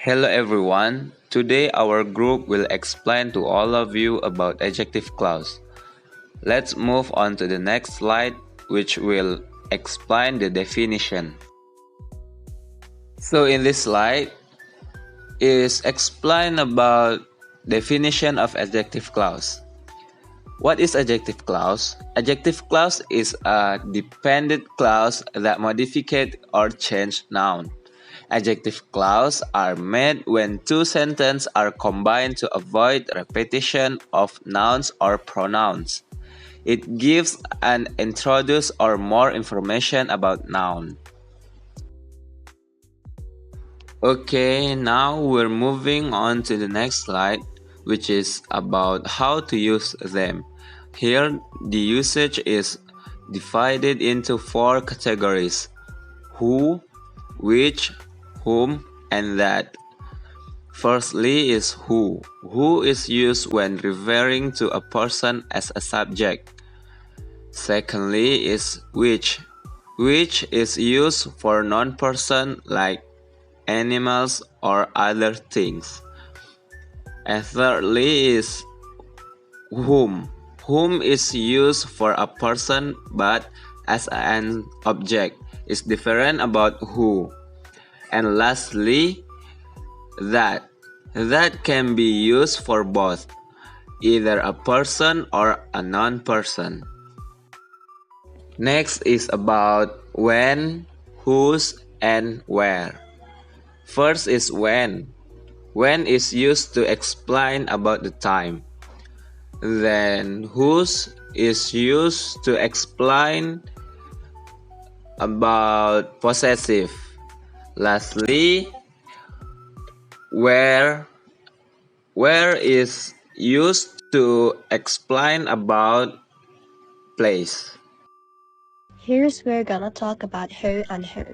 Hello everyone. Today our group will explain to all of you about adjective clause. Let's move on to the next slide, which will explain the definition. So in this slide is explain about definition of adjective clause. What is adjective clause? Adjective clause is a dependent clause that modifies or change noun. Adjective clause are made when two sentences are combined to avoid repetition of nouns or pronouns. It gives an introduce or more information about noun. Okay, now we're moving on to the next slide, which is about how to use them. Here, the usage is divided into 4 categories: who, which, whom, and that. Firstly is who. Who is used when referring to a person as a subject. Secondly is which. Which is used for non-person like animals or other things. And thirdly is whom. Whom is used for a person but as an object. Is different about who. And lastly, that. That can be used for both, either a person or a non-person. Next is about when, whose, and where. First is when. When is used to explain about the time. Then whose is used to explain about possessive. Lastly, where is used to explain about place. Here's where we're gonna talk about who and whom.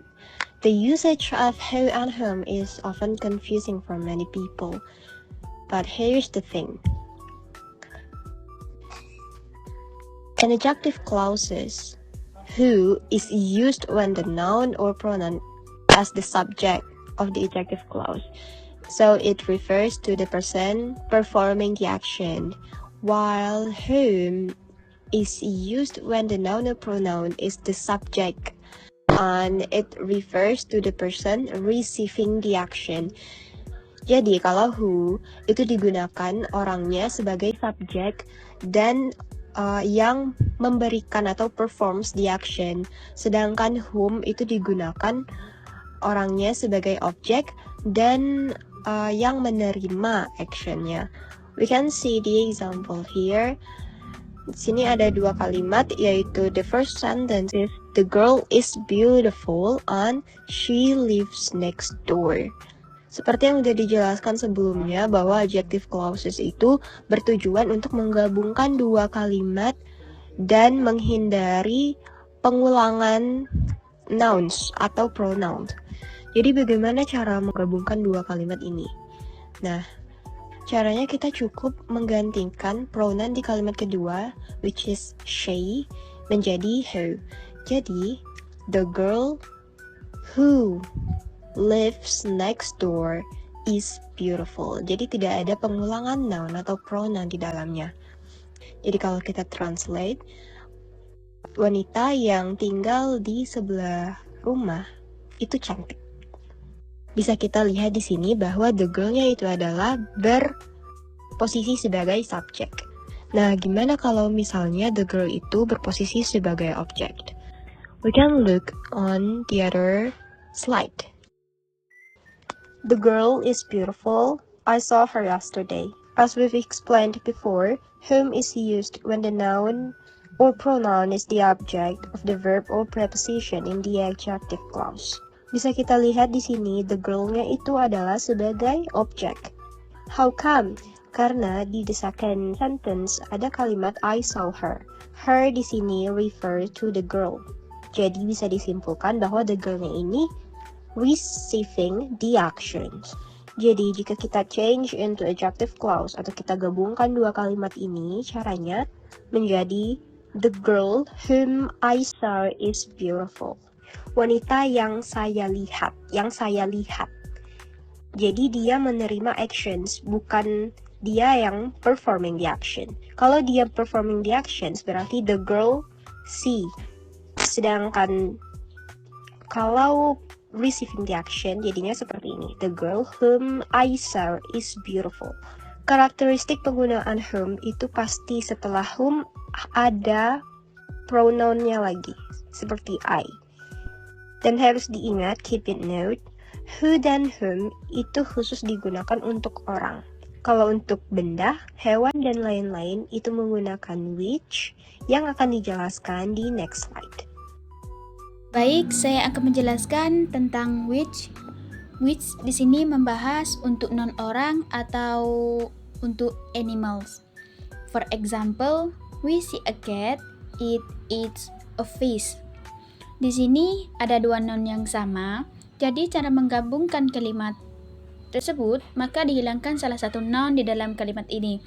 The usage of who and whom is often confusing for many people, but here's the thing. In adjective clauses, who is used when the noun or pronoun as the subject of the adjective clause. So it refers to the person performing the action, while whom is used when the noun or pronoun is the subject and it refers to the person receiving the action. Jadi kalau who itu digunakan orangnya sebagai subjek dan yang memberikan atau performs the action, sedangkan whom itu digunakan orangnya sebagai objek dan yang menerima actionnya. We can see the example here. Di sini ada 2 kalimat, yaitu the first sentence is the girl is beautiful and she lives next door. Seperti yang sudah dijelaskan sebelumnya bahwa adjective clauses itu bertujuan untuk menggabungkan 2 kalimat dan menghindari pengulangan nouns atau pronouns. Jadi bagaimana cara menggabungkan 2 kalimat ini? Nah, caranya kita cukup menggantikan pronoun di kalimat kedua, which is she, menjadi her. Jadi, the girl who lives next door is beautiful. Jadi tidak ada pengulangan noun atau pronoun di dalamnya. Jadi kalau kita translate, wanita yang tinggal di sebelah rumah itu cantik. Bisa kita lihat di sini bahwa the girl-nya itu adalah berposisi sebagai subjek. Nah, gimana kalau misalnya the girl itu berposisi sebagai object? We can look on the other slide. The girl is beautiful. I saw her yesterday. As we've explained before, whom is used when the noun or pronoun is the object of the verb or preposition in the adjective clause. Bisa kita lihat di sini, the girl-nya itu adalah sebagai objek. How come? Karena di the second sentence ada kalimat I saw her. Her di sini refer to the girl. Jadi bisa disimpulkan bahwa the girl-nya ini receiving the actions. Jadi jika kita change into adjective clause atau kita gabungkan 2 kalimat ini, caranya menjadi the girl whom I saw is beautiful. Wanita yang saya lihat. Jadi dia menerima actions, bukan dia yang performing the action. Kalau dia performing the actions, berarti the girl see. Sedangkan kalau receiving the action, jadinya seperti ini. The girl whom I saw is beautiful. Karakteristik penggunaan whom itu pasti setelah whom ada pronounnya lagi, seperti I. Dan harus diingat, keep it note, who dan whom itu khusus digunakan untuk orang. Kalau untuk benda, hewan, dan lain-lain itu menggunakan which yang akan dijelaskan di next slide. Baik, saya akan menjelaskan tentang which. Which di sini membahas untuk non-orang atau untuk animals. For example, we see a cat, it eats a fish. Di sini ada dua noun yang sama, jadi cara menggabungkan kalimat tersebut, maka dihilangkan salah satu noun di dalam kalimat ini,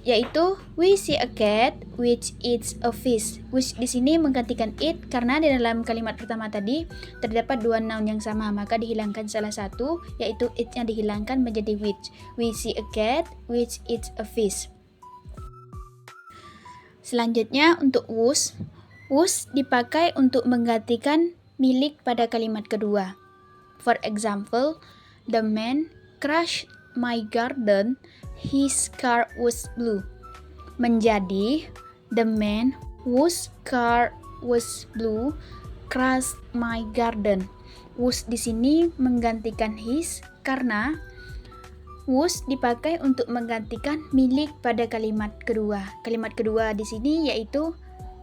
yaitu we see a cat which eats a fish. Which di sini menggantikan it karena di dalam kalimat pertama tadi terdapat dua noun yang sama, maka dihilangkan salah satu, yaitu it-nya dihilangkan menjadi which. We see a cat which eats a fish. Selanjutnya untuk whose. Whose dipakai untuk menggantikan milik pada kalimat kedua. For example, the man crashed my garden, his car was blue. Menjadi the man whose car was blue crashed my garden. Whose di sini menggantikan his karena whose dipakai untuk menggantikan milik pada kalimat kedua. Kalimat kedua di sini yaitu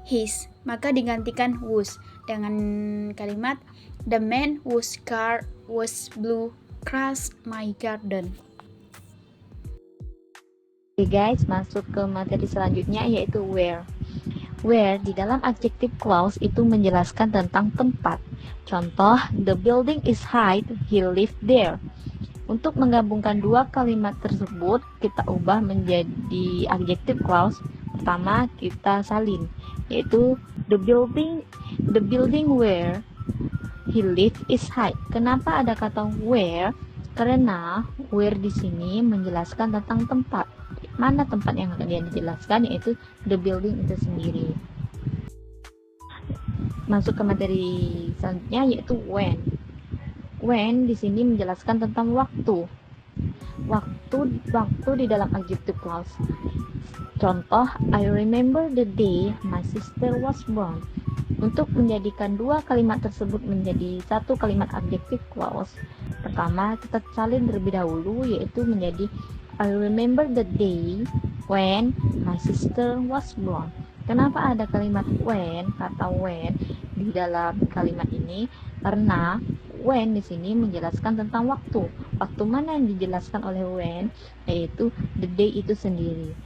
his, maka digantikan whose dengan kalimat the man whose car was blue crashed my garden. Oke guys, masuk ke materi selanjutnya yaitu where. Where di dalam adjective clause itu menjelaskan tentang tempat. Contoh, the building is high, he lived there. Untuk menggabungkan dua kalimat tersebut, kita ubah menjadi adjective clause. Pertama, kita salin, yaitu the building where he lived is high. Kenapa ada kata where? Karena where di sini menjelaskan tentang tempat. Mana tempat yang akan dijelaskan, yaitu the building itu sendiri. Masuk ke materi selanjutnya yaitu when. When di sini menjelaskan tentang waktu. Waktu di dalam adjective clause. Contoh, I remember the day my sister was born. Untuk menjadikan dua kalimat tersebut menjadi satu kalimat adjective clause, pertama kita salin terlebih dahulu, yaitu menjadi I remember the day when my sister was born. Kenapa ada kalimat when, kata when di dalam kalimat ini? Karena when di sini menjelaskan tentang waktu. Waktu mana yang dijelaskan oleh when, yaitu the day itu sendiri.